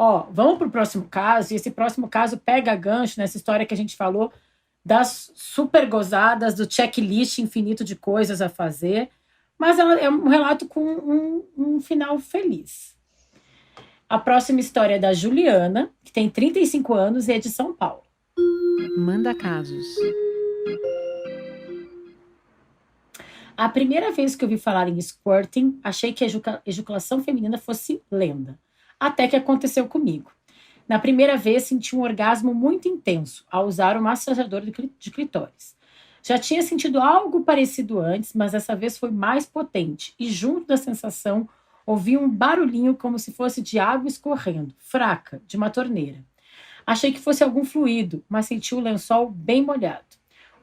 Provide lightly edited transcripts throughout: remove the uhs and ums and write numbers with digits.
Ó, vamos para o próximo caso, e esse próximo caso pega gancho nessa história que a gente falou das super gozadas, do checklist infinito de coisas a fazer, mas ela é um relato com um final feliz. A próxima história é da Juliana, que tem 35 anos e é de São Paulo. Manda casos. A primeira vez que eu ouvi falar em squirting, achei que a ejaculação feminina fosse lenda. Até que aconteceu comigo. Na primeira vez, senti um orgasmo muito intenso ao usar o massageador de clitóris. Já tinha sentido algo parecido antes, mas dessa vez foi mais potente. E junto da sensação, ouvi um barulhinho como se fosse de água escorrendo, fraca, de uma torneira. Achei que fosse algum fluido, mas senti o lençol bem molhado.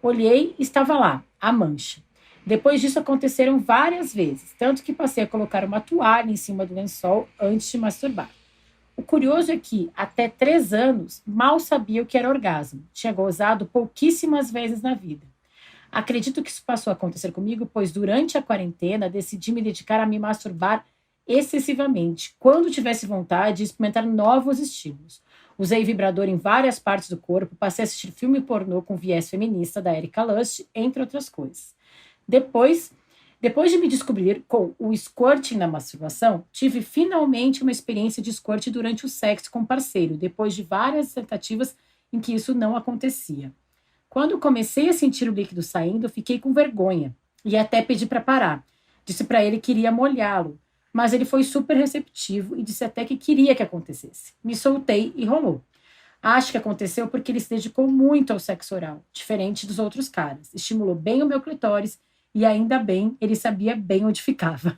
Olhei e estava lá, a mancha. Depois disso aconteceram várias vezes, tanto que passei a colocar uma toalha em cima do lençol antes de masturbar. O curioso é que, até 3 anos, mal sabia o que era orgasmo. Tinha gozado pouquíssimas vezes na vida. Acredito que isso passou a acontecer comigo, pois durante a quarentena decidi me dedicar a me masturbar excessivamente, quando tivesse vontade de experimentar novos estímulos. Usei vibrador em várias partes do corpo, passei a assistir filme pornô com viés feminista da Erika Lust, entre outras coisas. Depois de me descobrir com o squirting na masturbação, tive finalmente uma experiência de squirt durante o sexo com parceiro, depois de várias tentativas em que isso não acontecia. Quando comecei a sentir o líquido saindo, fiquei com vergonha e até pedi para parar. Disse para ele que iria molhá-lo, mas ele foi super receptivo e disse até que queria que acontecesse. Me soltei e rolou. Acho que aconteceu porque ele se dedicou muito ao sexo oral, diferente dos outros caras. Estimulou bem o meu clitóris e ainda bem, ele sabia bem onde ficava.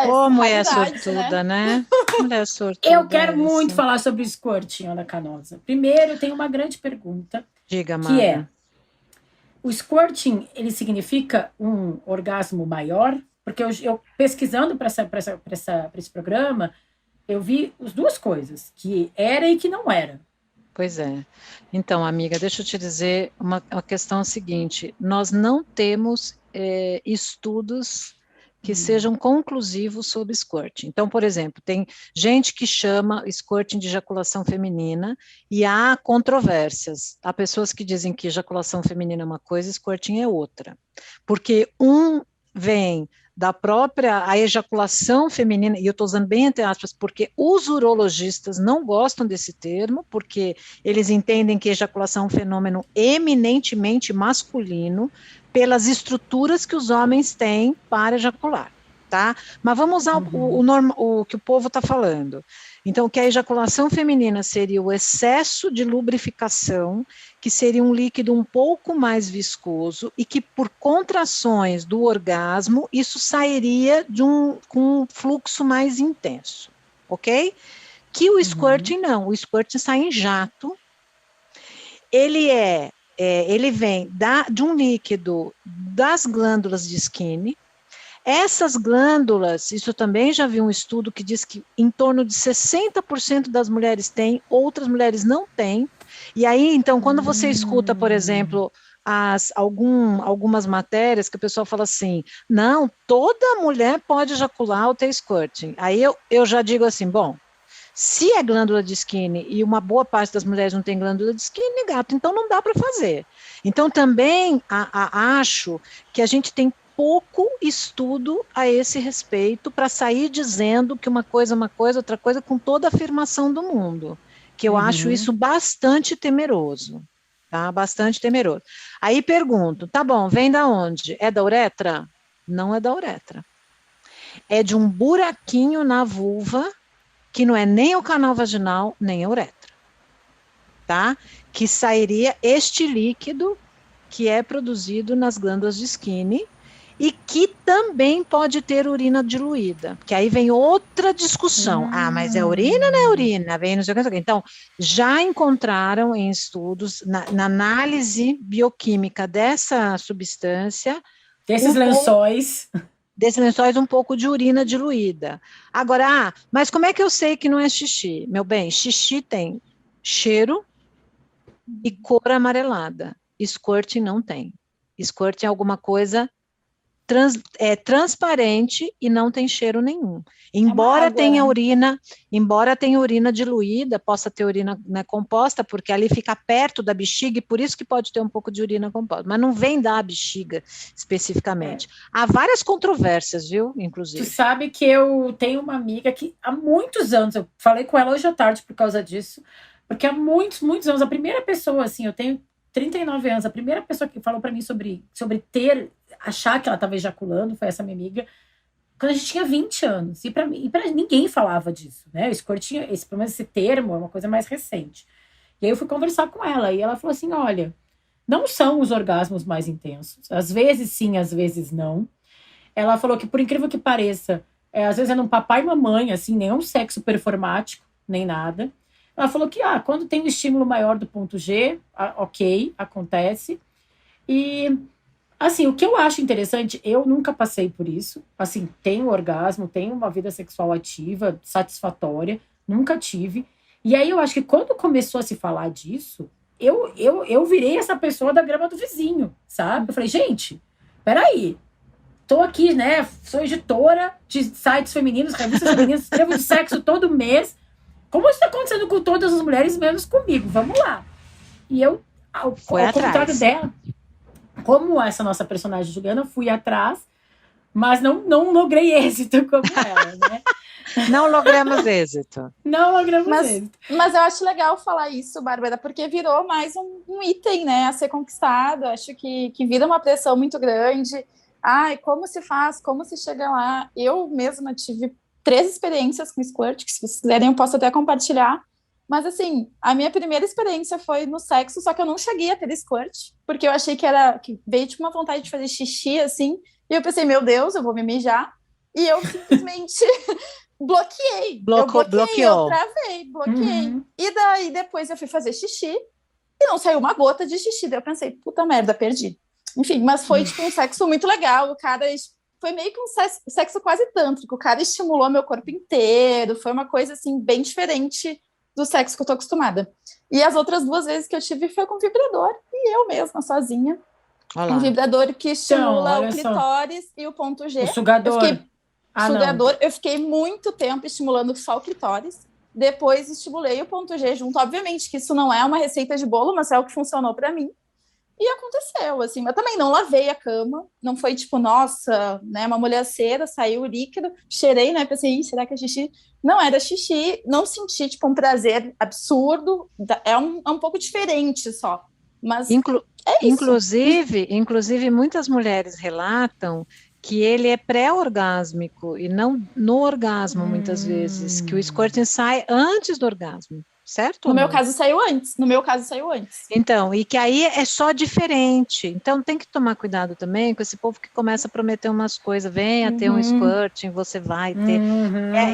Ô, mulher raridades, sortuda, né? Mulher sortuda. Eu quero muito falar sobre o squirting, Ana Canosa. Primeiro, eu tenho uma grande pergunta. Diga, amada. Que é, o squirting, ele significa um orgasmo maior? Porque eu pesquisando para esse programa, eu vi as duas coisas, que era e que não era. Pois é. Então, amiga, deixa eu te dizer uma questão seguinte. Nós não temos estudos que sejam conclusivos sobre squirting. Então, por exemplo, tem gente que chama squirting de ejaculação feminina e há controvérsias. Há pessoas que dizem que ejaculação feminina é uma coisa e squirting é outra. Porque um vem da própria a ejaculação feminina, e eu estou usando bem entre aspas, porque os urologistas não gostam desse termo, porque eles entendem que ejaculação é um fenômeno eminentemente masculino, pelas estruturas que os homens têm para ejacular, tá? Mas vamos usar o que o povo está falando. Então, que a ejaculação feminina seria o excesso de lubrificação, que seria um líquido um pouco mais viscoso e que por contrações do orgasmo, isso sairia com um fluxo mais intenso, ok? Que o squirting não, o squirting sai em jato, ele vem de um líquido das glândulas de Skinny. Essas glândulas, isso também já vi um estudo que diz que em torno de 60% das mulheres têm, outras mulheres não têm. E aí, então, quando você escuta, por exemplo, algumas matérias que o pessoal fala assim, não, toda mulher pode ejacular ou ter squirting. Aí eu já digo assim, bom, se é glândula de Skinny e uma boa parte das mulheres não tem glândula de Skinny, gato, então não dá para fazer. Então, também acho que a gente tem pouco estudo a esse respeito para sair dizendo que uma coisa é uma coisa, outra coisa, com toda a afirmação do mundo, que eu acho isso bastante temeroso, tá? Bastante temeroso. Aí pergunto, tá bom, vem da onde? É da uretra? Não é da uretra. É de um buraquinho na vulva, que não é nem o canal vaginal, nem a uretra, tá? Que sairia este líquido que é produzido nas glândulas de Skinny, e que também pode ter urina diluída, que aí vem outra discussão. Mas é urina ou não é urina? Vem não sei o que. Então, já encontraram em estudos, na análise bioquímica dessa substância... Desses lençóis um pouco de urina diluída. Agora, mas como é que eu sei que não é xixi? Meu bem, xixi tem cheiro e cor amarelada. Squirting não tem. Squirting é alguma coisa transparente e não tem cheiro nenhum. Embora tenha urina diluída, possa ter urina, né, composta, porque ali fica perto da bexiga, e por isso que pode ter um pouco de urina composta, mas não vem da bexiga especificamente. Há várias controvérsias, viu, inclusive. Tu sabe que eu tenho uma amiga que há muitos anos, eu falei com ela hoje à tarde por causa disso, porque há muitos, muitos anos, a primeira pessoa, assim, eu tenho 39 anos, a primeira pessoa que falou para mim sobre achar que ela estava ejaculando foi essa minha amiga, quando a gente tinha 20 anos. E para ninguém falava disso, né? Pelo menos esse termo é uma coisa mais recente. E aí eu fui conversar com ela, e ela falou assim: olha, não são os orgasmos mais intensos. Às vezes sim, às vezes não. Ela falou que, por incrível que pareça, às vezes é num papai e mamãe, assim, nenhum sexo performático, nem nada. Ela falou que, quando tem um estímulo maior do ponto G, ok, acontece. E, assim, o que eu acho interessante, eu nunca passei por isso. Assim, tenho orgasmo, tenho uma vida sexual ativa, satisfatória, nunca tive. E aí eu acho que quando começou a se falar disso, eu virei essa pessoa da grama do vizinho, sabe? Eu falei, gente, peraí. Tô aqui, né? Sou editora de sites femininos, revistas femininas, escrevo de sexo todo mês. Como isso tá acontecendo com todas as mulheres, menos comigo? Vamos lá. E eu, ao contrário dela, como essa nossa personagem Juliana, fui atrás, mas não logrei êxito como ela, né? Não logramos êxito. Não logramos êxito. Mas eu acho legal falar isso, Bárbara, porque virou mais um item, né, a ser conquistado. Acho que vira uma pressão muito grande. Ai, como se faz? Como se chega lá? Eu mesma tive 3 experiências com squirt, que se vocês quiserem eu posso até compartilhar. Mas, assim, a minha primeira experiência foi no sexo, só que eu não cheguei a ter squirt, porque eu achei que veio tipo uma vontade de fazer xixi, assim, e eu pensei, meu Deus, eu vou me mijar. E eu simplesmente bloqueei. Bloqueou. Eu travei, bloqueei. Uhum. E daí, depois eu fui fazer xixi, e não saiu uma gota de xixi. Daí eu pensei, puta merda, perdi. Enfim, mas foi tipo um sexo muito legal. O cara foi meio que um sexo quase tântrico. O cara estimulou meu corpo inteiro. Foi uma coisa assim bem diferente do sexo que eu tô acostumada. E as outras 2 vezes que eu tive foi com vibrador, e eu mesma, sozinha. Olá. Um vibrador que estimula o clitóris e o ponto G. O sugador. Eu fiquei muito tempo estimulando só o clitóris. Depois estimulei o ponto G junto. Obviamente que isso não é uma receita de bolo, mas é o que funcionou para mim. E aconteceu, assim, mas também não lavei a cama, não foi tipo, nossa, né, uma molhaceira, saiu o líquido, cheirei, né, pensei, será que é xixi? Não era xixi, não senti, tipo, um prazer absurdo, é um pouco diferente só, mas é isso. Inclusive, muitas mulheres relatam que ele é pré-orgásmico e não no orgasmo, muitas vezes, que o squirting sai antes do orgasmo. Certo? No meu caso saiu antes. Então, e que aí é só diferente. Então tem que tomar cuidado também com esse povo que começa a prometer umas coisas, venha ter um squirting, você vai ter.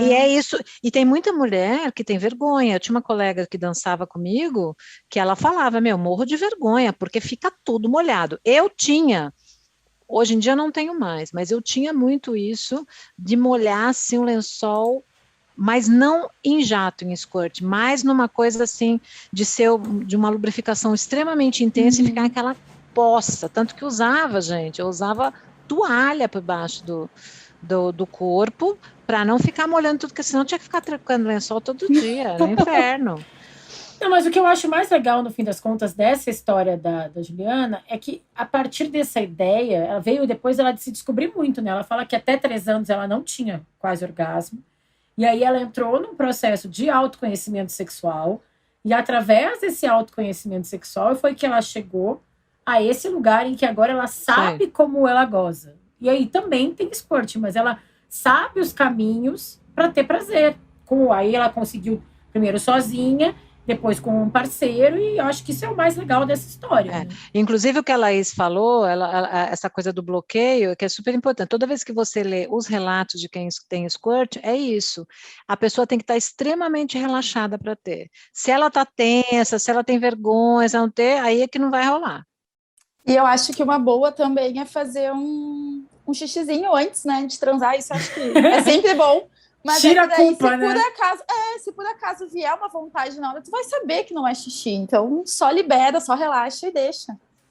E é isso. E tem muita mulher que tem vergonha. Eu tinha uma colega que dançava comigo, que ela falava, morro de vergonha, porque fica tudo molhado. Eu tinha. Hoje em dia não tenho mais, mas eu tinha muito isso de molhar assim um lençol, mas não em jato, em squirt, mas numa coisa assim, de uma lubrificação extremamente intensa e ficar aquela poça, tanto que eu usava toalha por baixo do corpo, para não ficar molhando tudo, porque senão eu tinha que ficar trocando lençol todo dia, era um inferno. Não, mas o que eu acho mais legal, no fim das contas, dessa história da Juliana, é que, a partir dessa ideia, ela veio depois ela se descobrir muito, né? Ela fala que até 3 anos ela não tinha quase orgasmo. E aí ela entrou num processo de autoconhecimento sexual, e através desse autoconhecimento sexual foi que ela chegou a esse lugar em que agora ela sabe como ela goza. E aí também tem esporte, mas ela sabe os caminhos para ter prazer. Aí ela conseguiu primeiro sozinha, depois com um parceiro, e eu acho que isso é o mais legal dessa história. Né? Inclusive o que a Laís falou, essa coisa do bloqueio, que é super importante. Toda vez que você lê os relatos de quem tem squirt, é isso. A pessoa tem que estar extremamente relaxada para ter. Se ela está tensa, se ela tem vergonha, se ela não ter, aí é que não vai rolar. E eu acho que uma boa também é fazer um xixizinho antes, né, de transar. Isso acho que é sempre bom. Mas tira a culpa, né? Se por acaso vier uma vontade na hora, tu vai saber que não é xixi. Então, só libera, só relaxa e deixa.